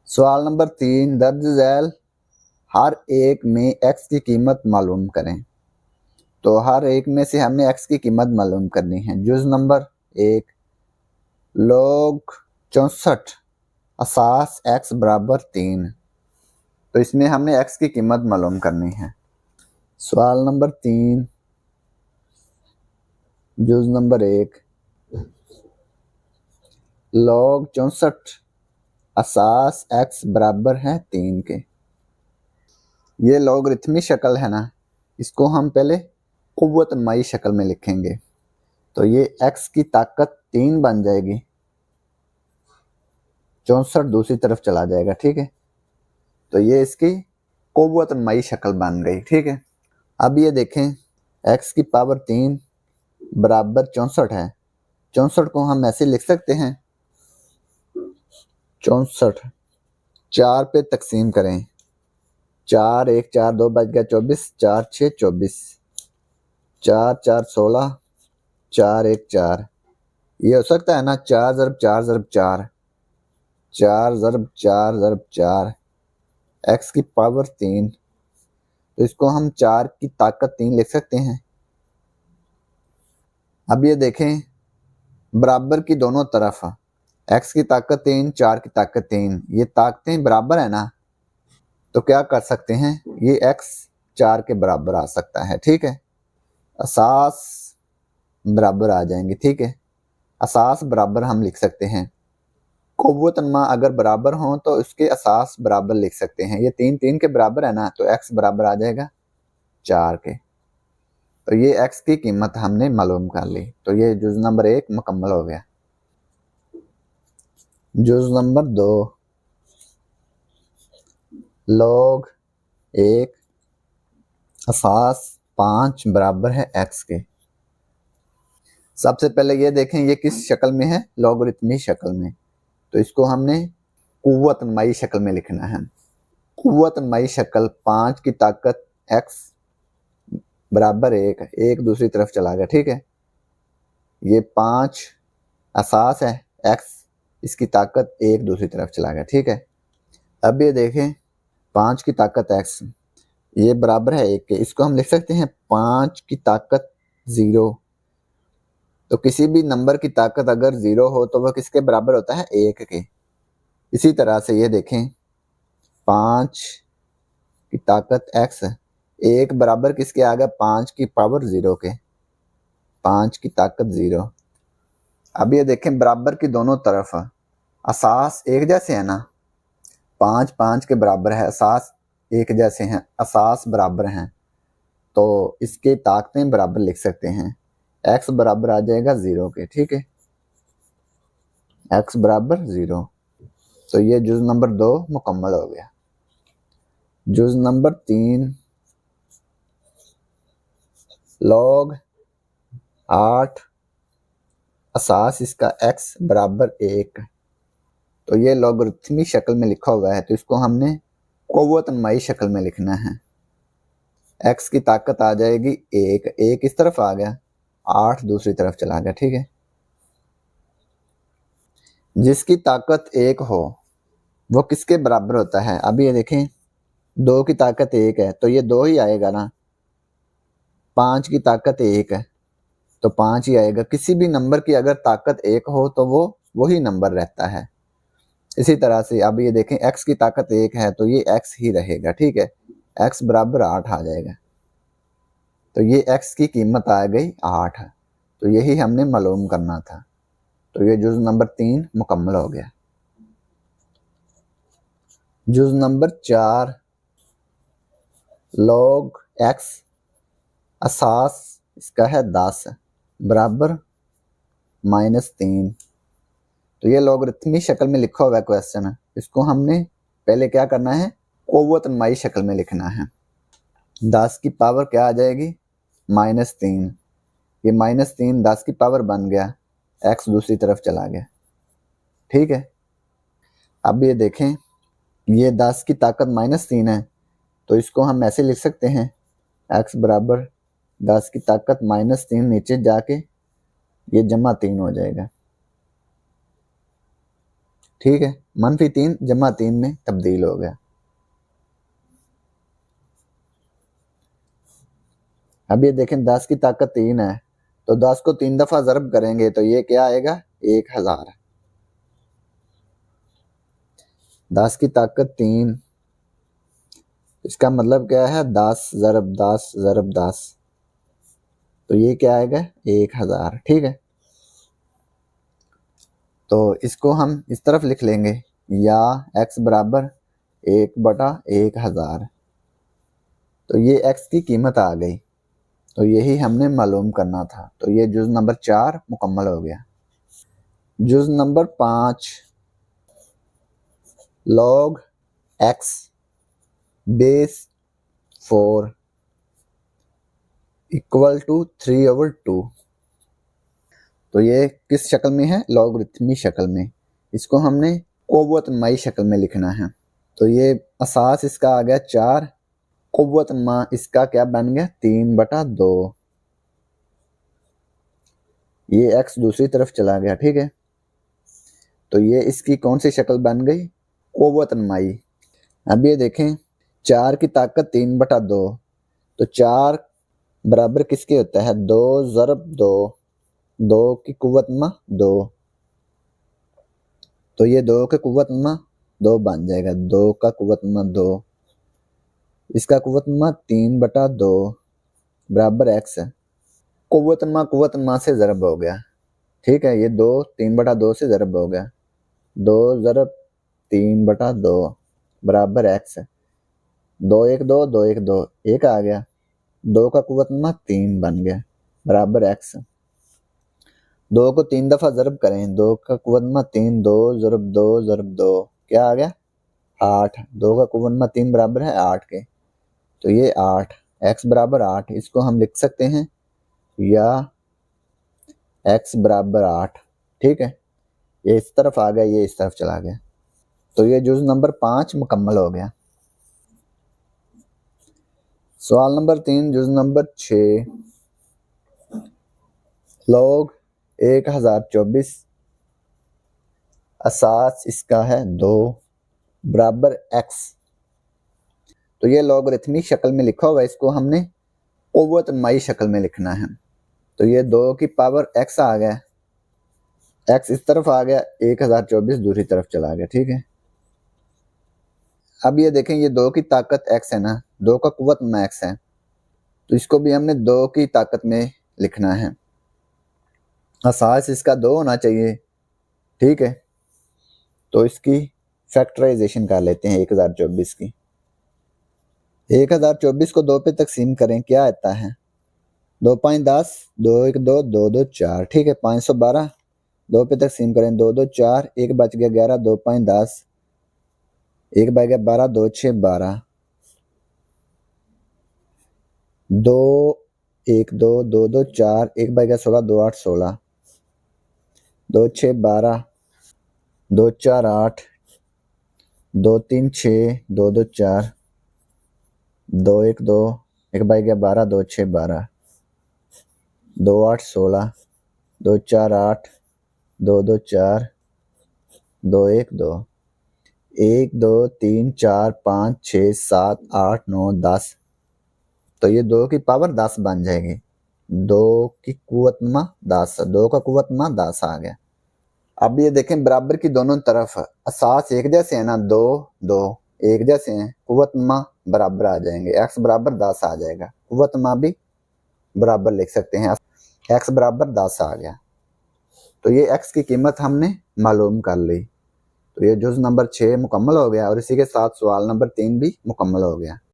सवाल नंबर 3, दर्ज झैल हर एक में x की कीमत मालूम करें। तो हर एक में से हमें x की कीमत मालूम करनी है। जुज नंबर 1, log 64 असास x बराबर 3। तो इसमें हमने x की कीमत मालूम करनी है। सवाल नंबर 3, जुज नंबर 1, log 64 असास x बराबर है 3 के। ये लॉगरिथमी शक्ल है ना, इसको हम पहले कुव्वत नमाई शक्ल में लिखेंगे। तो ये x की ताकत 3 बन जाएगी, 64 दूसरी तरफ चला जाएगा। ठीक है, तो ये इसकी कुव्वत नमाई शक्ल बन गई। ठीक है, अब ये देखें x की पावर 3 बराबर 64 है। 64 को हम ऐसे लिख सकते हैं, 64 4 पे तकसीम करें, 4 1 4 2 बच गया 24, 4 6 24, 4 4 16, 4 1 4। ये हो सकता है ना, 4 ज़रब 4 ज़रब 4, 4 ज़रब 4 ज़रब 4, x की पावर 3। तो इसको हम 4 की ताकत 3 लिख सकते हैं। अब ये देखें बराबर की दोनों तरफ, x की ताकत 3 4 की ताकत 3, ये ताकतें बराबर है ना, तो क्या कर सकते हैं, ये x 4 के बराबर आ सकता है। ठीक है, असास बराबर आ जाएंगे। ठीक है, असास बराबर हम लिख सकते हैं, कुव्वत नमा अगर बराबर हो तो उसके असास बराबर लिख सकते हैं। ये 3 3 के बराबर है ना, तो x बराबर आ जाएगा 4 के। तो ये x की कीमत हमने मालूम कर ली। तो ये जुज नंबर 1 मुकम्मल हो गया। जुज नंबर 2, log 1 असास 5 बराबर है x के। सबसे पहले ये देखें ये किस शक्ल में है, लॉगरिथमी शक्ल में। तो इसको हमने कुव्वत नमाई शक्ल में लिखना है। कुव्वत नमाई शक्ल 5 की ताकत x बराबर 1, 1 दूसरी तरफ चला गया। ठीक है, ये 5 असास है, x इसकी ताकत 1 दूसरी तरफ चला गया। ठीक है, अब ये देखें 5 की ताकत x ये बराबर है 1 के। इसको हम लिख सकते हैं 5 की ताकत 0। तो किसी भी नंबर की ताकत अगर 0 हो तो वह किसके बराबर होता है, 1 के। इसी तरह से ये देखें 5 की ताकत x 1 बराबर किसके आ गया, 5 की पावर 0 के, 5 की ताकत 0। अब ये देखें बराबर की दोनों तरफ असास एक जैसे है ना, 5 5 के बराबर है, असास एक जैसे हैं, असास बराबर हैं, तो इसके ताकतें बराबर लिख सकते हैं। x बराबर आ जाएगा 0 के। ठीक है, x बराबर 0। तो ये जुज नंबर 2 मुकम्मल हो गया। जुज नंबर 3, log 8 असास इसका x बराबर 1। तो ये लॉगरिथमी शक्ल में लिखा हुआ है, तो इसको हमने कुव्वत नमाई शक्ल में लिखना है। x की ताकत आ जाएगी 1, 1 इस तरफ आ गया, 8 दूसरी तरफ चला गया। ठीक है, जिसकी ताकत 1 हो वो किसके बराबर होता है। अब ये देखें 2 की ताकत 1 है, तो ये 2 ही आएगा ना, 5 की ताकत 1 है तो 5 ही आएगा। किसी भी नंबर की अगर ताकत 1 हो तो वो वही नंबर रहता है। इसी तरह से अब ये देखें x की ताकत 1 है तो ये x ही रहेगा। ठीक है, x बराबर 8 आ जाएगा। तो ये x की कीमत आ गई 8। तो यही हमने मालूम करना था। तो ये जुज नंबर 3 मुकम्मल हो गया। जुज नंबर 4, log x असास इसका है 10 बराबर -3। तो ये लॉगरिथमी शक्ल में लिखा हुआ है क्वेश्चन, इसको हमने पहले क्या करना है, कुव्वत नमाई शक्ल में लिखना है। 10 की पावर क्या आ जाएगी, -3। ये -3 10 की पावर बन गया, x दूसरी तरफ चला गया। ठीक है, अब ये देखें ये 10 की ताकत -3 है, तो इसको हम ऐसे लिख सकते हैं, x बराबर 10 की ताकत -3, नीचे जाके ये जमा 3 हो जाएगा। ठीक है, -3 जमा 3 में तब्दील हो गया। अब ये देखें 10 की ताकत 3 है, तो 10 को 3 दफा ज़रब करेंगे तो ये क्या आएगा, 1000। 10 की ताकत 3, इसका मतलब क्या है, 10 ज़रब 10 ज़रब 10, तो ये क्या आएगा, 1000। ठीक है, तो इसको हम इस तरफ लिख लेंगे, या x बराबर 1/1000। तो ये x की कीमत आ गई, तो यही हमने मालूम करना था। तो ये जुज़ नंबर 4 मुकम्मल हो गया। जुज़ number 5, log x base 4 equal to 3/2। तो ये किस शक्ल में है, लॉगरिथमी शक्ल में। इसको हमने क़ुव्वतनमाई शक्ल में लिखना है। तो ये असास इसका आ गया 4, क़ुव्वतनमा इसका क्या बन गया, 3/2। ये x दूसरी तरफ चला गया। ठीक है, तो ये इसकी कौन सी शक्ल बन गई, क़ुव्वतनमाई। अब ये देखें 4 की ताकत 3/2, तो 4 बराबर किसके होता है, 2 ज़रब 2, 2 की क़ुव्वतनमा 2, तो ये 2 के क़ुव्वतनमा 2 बन जाएगा। 2 का क़ुव्वतनमा 2, इसका क़ुव्वतनमा 3/2 बराबर x है। क़ुव्वतनमा से ज़रब हो गया। ठीक है, ये 2 3/2 से ज़रब हो गया। 2 ज़रब 3/2 बराबर x है। 2 1 2 2 1 2, 1 आ गया। 2 का क़ुव्वतनमा 3 बन गया बराबर x। 2 को 3 दफ़ा ज़रब करें, 2 का क़ुव्वतनमा 3, 2 ज़रब 2 ज़रब 2 क्या आ गया, 8। 2 का क़ुव्वतनमा 3 बराबर है 8 के, तो ये 8, x बराबर 8। इसको हम लिख सकते हैं, या x बराबर 8। ठीक है, ये इस तरफ आ गया, ये इस तरफ चला गया। तो ये जुज़ नंबर 5 मुकम्मल हो गया। सवाल नंबर 3, जुज़ नंबर 6, log 1024 असास इसका है 2 बराबर x। तो ये लॉगरिथमिक शक्ल में लिखा हुआ है, इसको हमने क़ुव्वतनमाई शक्ल में लिखना है। तो ये 2 की पावर x आ गया, x इस तरफ आ गया, 1024 दूसरी तरफ चला गया। ठीक है, अब ये देखें ये 2 की ताकत x है ना, 2 का क़ुव्वतनमा x है, तो इसको भी हमने 2 की ताकत में लिखना है। असास इसका 2 होना चाहिए। ठीक है, तो इसकी फैक्टराइजेशन कर लेते हैं 1024 की। 1024 को 2 पे तकसीम करें, क्या आता है, 2 5 10, 2 1 2 2 2 4। ठीक है, 512 2 पे तकसीम करें, 2 2 4, 1 बच गया 11, 2 5 10, 1 बच गया 12, 2 6 12, 2 1 2 2 2 4, 1 बच गया 16, 2 8 16, 2 6 12, 2 4 8, 2 3 6, 2 2 4, 2 1 2, 1 बच गया 12, 2 6 12, 2 8 16, 2 4 8, 2 2 4, 2 1 2, 1 2 3 4 5 6 7 8 9 10। तो ये 2 की पावर 10 बन जाएगी। 2 की क़ुव्वतनमा 10, 2 का क़ुव्वतनमा 10 आ गया। अब ये देखें बराबर की दोनों तरफ असास एक जैसे है ना, 2 2 एक जैसे हैं, क़ुव्वतनमा बराबर आ जाएंगे, x बराबर 10 आ जाएगा। क़ुव्वतनमा भी बराबर लिख सकते हैं, x बराबर 10 आ गया। तो ये x की कीमत हमने मालूम कर ली। तो ये जुज़ नंबर 6 मुकम्मल हो गया, और इसी के साथ सवाल नंबर 3 भी मुकम्मल हो गया।